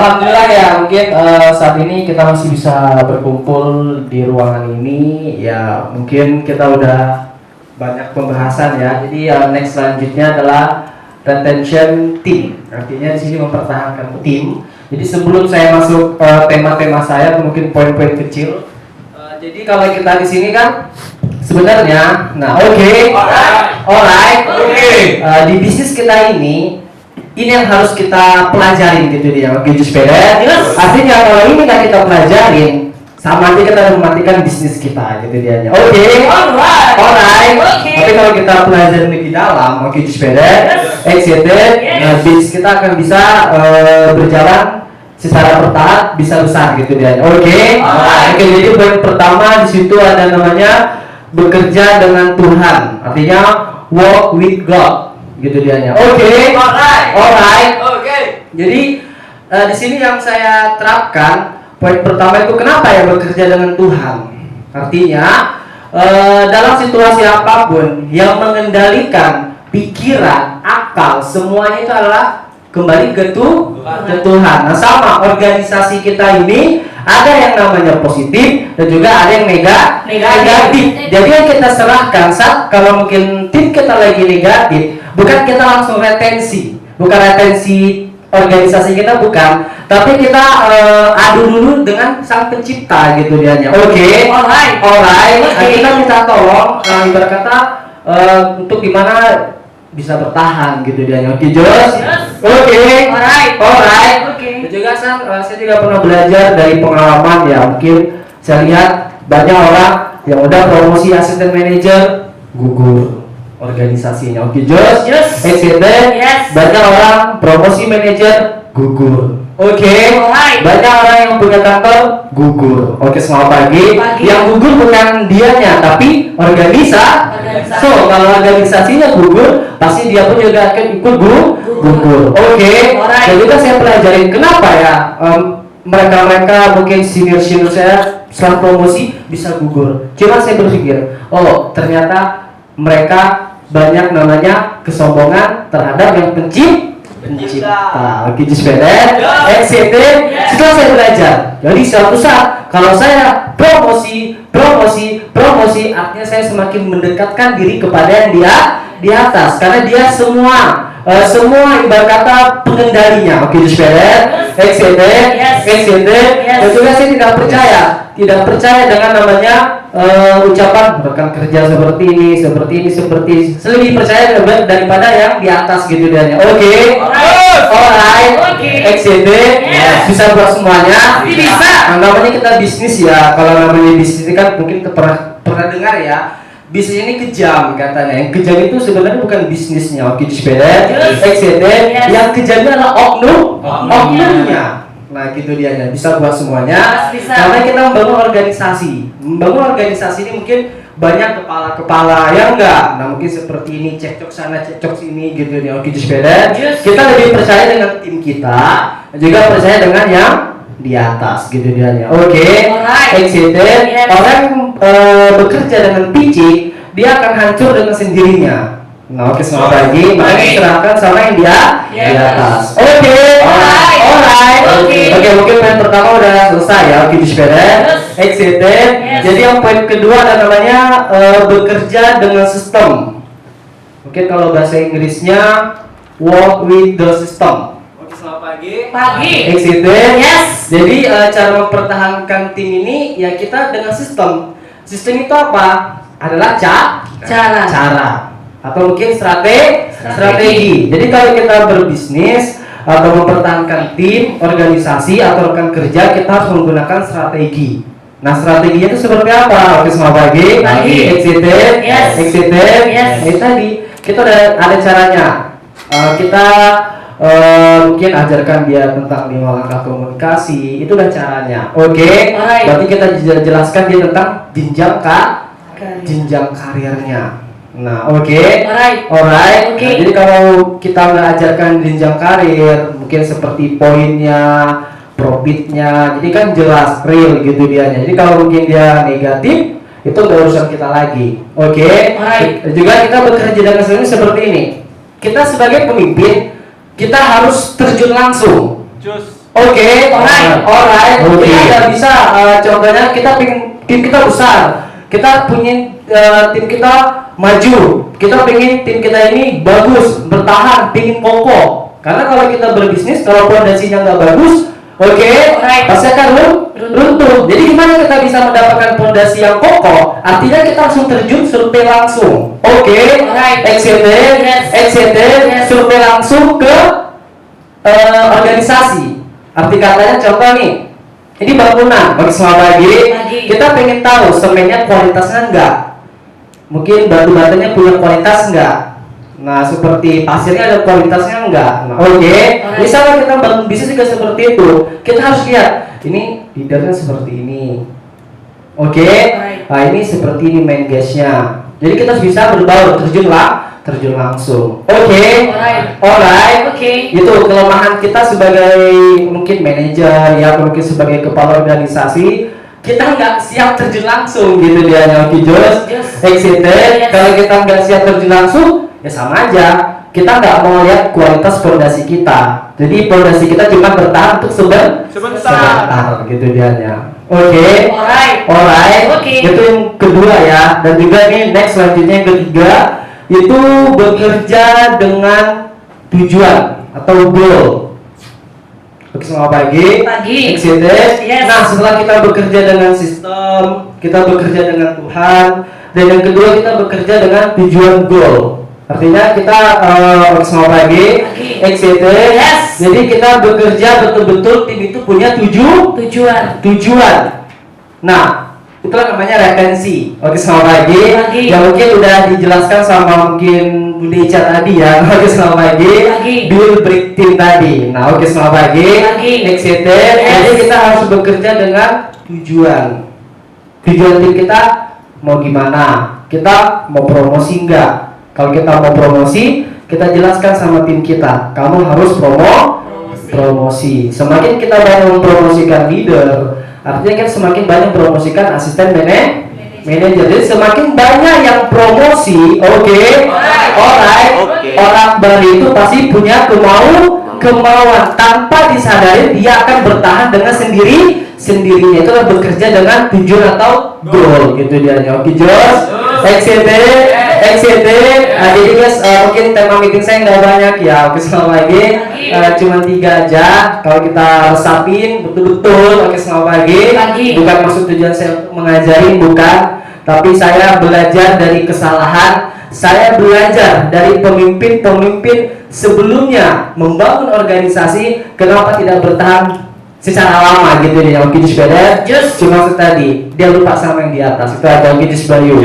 Alhamdulillah ya, mungkin saat ini kita masih bisa berkumpul di ruangan ini. Ya, mungkin kita udah banyak pembahasan ya. Jadi next selanjutnya adalah retention team. Artinya di sini mempertahankan tim. Jadi sebelum saya masuk tema-tema saya, mungkin poin-poin kecil. Jadi kalau kita di sini kan sebenarnya, alright, di bisnis kita ini yang harus kita pelajarin gitu dia, oke sepeda. Artinya kalau ini nggak kita pelajarin, sama aja kita mematikan bisnis kita gitu dia. Alright. Tapi kalau kita pelajarin lebih dalam, oke sepeda, excited, bisnis kita akan bisa berjalan secara bertahap, bisa besar gitu dia. Oke, jadi poin pertama di situ ada namanya bekerja dengan Tuhan, artinya walk with God gitu dianya. Alright. Jadi di sini yang saya terapkan poin pertama itu kenapa ya bekerja dengan Tuhan. Artinya dalam situasi apapun yang mengendalikan pikiran, akal, semuanya itu adalah kembali ke Tuhan. Nah, sama organisasi kita ini ada yang namanya positif dan juga ada yang negatif. Jadi yang kita serahkan saat kalau mungkin tim kita lagi negatif, bukan kita langsung retensi, bukan retensi organisasi kita, bukan, tapi kita adu dulu dengan sang pencipta gitu dianya. Alright. Kita minta tolong, ibarat kata untuk gimana bisa bertahan gitu dia. Alright. Dan juga saya juga pernah belajar dari pengalaman ya, mungkin saya lihat banyak orang yang udah promosi asisten manajer gugur organisasinya. Banyak orang promosi manajer gugur. Banyak orang yang punya kantor gugur. Semua pagi. Yang gugur bukan dianya, tapi organisasi. So kalau organisasinya gugur, pasti dia pun juga akan ikut gugur. Jadi kan saya pelajarin kenapa ya mereka mungkin senior saya setelah promosi bisa gugur. Cuma saya berpikir, ternyata mereka banyak namanya kesombongan terhadap yang pencipta. Setelah saya belajar, jadi suatu saat kalau saya promosi, artinya saya semakin mendekatkan diri kepada yang dia di atas, karena dia semua ibarat kata pengendalinya. Dan juga saya tidak percaya dengan namanya ucapan rekan kerja seperti ini, lebih percaya daripada yang di atas gitu dia. Bisa buat semuanya. Bisa. Namanya kita bisnis ya. Kalau namanya bisnis ini kan mungkin pernah dengar ya. Bisnis ini kejam katanya. Yang kejam itu sebenarnya bukan bisnisnya. Yang kejamnya adalah oknumnya. Nah gitu dia, bisa buat semuanya. Karena kita membangun organisasi. Membangun organisasi ini mungkin banyak kepala yang enggak. Nah mungkin seperti ini, cekcok sana, cekcok sini gitu dia. Kita lebih percaya dengan tim kita, juga percaya dengan yang di atas gitu dia. Orang bekerja dengan picik, dia akan hancur dengan sendirinya. Nah semua pagi, makanya serahkan sama yang dia di atas. Mungkin poin pertama udah selesai ya. Jadi yang poin kedua ada namanya bekerja dengan sistem. Mungkin kalau bahasa Inggrisnya work with the system. Selamat pagi. Jadi cara mempertahankan tim ini ya kita dengan sistem. Sistem itu apa? Adalah cara. Atau mungkin strategi. Jadi kalau kita berbisnis atau mempertahankan tim, organisasi atau rekan kerja, kita harus menggunakan strategi. Nah strateginya itu seperti apa? Semua pagi. Excited. Ini tadi kita ada caranya. Kita mungkin ajarkan dia tentang 5 langkah komunikasi. Itu udah caranya. Berarti kita jelaskan dia tentang jenjang karirnya. Nah, alright. Jadi kalau kita nggak ajarkan jenjang karir, mungkin seperti poinnya, profitnya, jadi kan jelas real gitu dianya. Jadi kalau mungkin dia negatif, itu nggak urusan kita lagi. Juga kita bekerja dengan seperti ini. Kita sebagai pemimpin, kita harus terjun langsung. Oke, alright. Oke. Kita nggak bisa, contohnya kita pingin tim kita besar, kita punya tim kita maju, kita pengen tim kita ini bagus, bertahan, pingin kokoh. Karena kalau kita berbisnis, kalau fondasinya nggak bagus, pasti akan runtuh. Jadi gimana kita bisa mendapatkan fondasi yang kokoh? Artinya kita langsung terjun survei langsung. Survei langsung ke organisasi. Arti katanya contoh nih, ini bangunan, selamat pagi. Kita pengen tahu semennya kualitasnya enggak, mungkin batu-batunya punya kualitas enggak. Nah, seperti pasirnya ada kualitasnya enggak. Nah, misalnya kita bangun bisnis juga seperti itu, kita harus lihat ini leadernya seperti ini. Nah ini seperti ini main gasnya. Jadi kita bisa berbaur, terjun langsung. Itu kelemahan kita sebagai mungkin manajer ya, mungkin sebagai kepala organisasi, kita nggak siap terjun langsung gitu dia. Kalau kita nggak siap terjun langsung, ya sama aja. Kita nggak mau lihat kualitas fondasi kita. Jadi fondasi kita cuma bertahan untuk sebentar gitu dia. Itu yang kedua ya. Dan juga nih next selanjutnya yang ketiga, itu bekerja dengan tujuan atau goal. Selamat pagi. Nah, setelah kita bekerja dengan sistem, kita bekerja dengan Tuhan, dan yang kedua kita bekerja dengan tujuan goal. Artinya kita selamat pagi. Jadi kita bekerja betul-betul tim itu punya tujuan. Nah, itulah namanya retensi. Selamat pagi. Yang mungkin udah dijelaskan sama mungkin Bunda Ica tadi ya. Selamat pagi. Build break team tadi. Nah, selamat pagi. Jadi kita harus bekerja dengan tujuan. Tujuan tim kita mau gimana? Kita mau promosi enggak? Kalau kita mau promosi, kita jelaskan sama tim kita, kamu harus promosi. Semakin kita banyak mempromosikan leader, artinya kan semakin banyak mempromosikan asisten manajer. Jadi semakin banyak yang promosi, orang baru itu pasti punya kemauan tanpa disadari dia akan bertahan dengan sendirinya. Itulah bekerja dengan tujuan atau goal gitu dia. Jadi guys, mungkin tema meeting saya nggak banyak ya. Selamat pagi. Cuma 3 aja. Kalau kita resapin betul-betul. Selamat pagi. Bukan maksud tujuan saya untuk mengajari, bukan. Tapi saya belajar dari kesalahan. Saya belajar dari pemimpin sebelumnya membangun organisasi. Kenapa tidak bertahan secara lama gitu dia. Cuma tadi dia lupa sama yang di atas. Itu ada Bayu.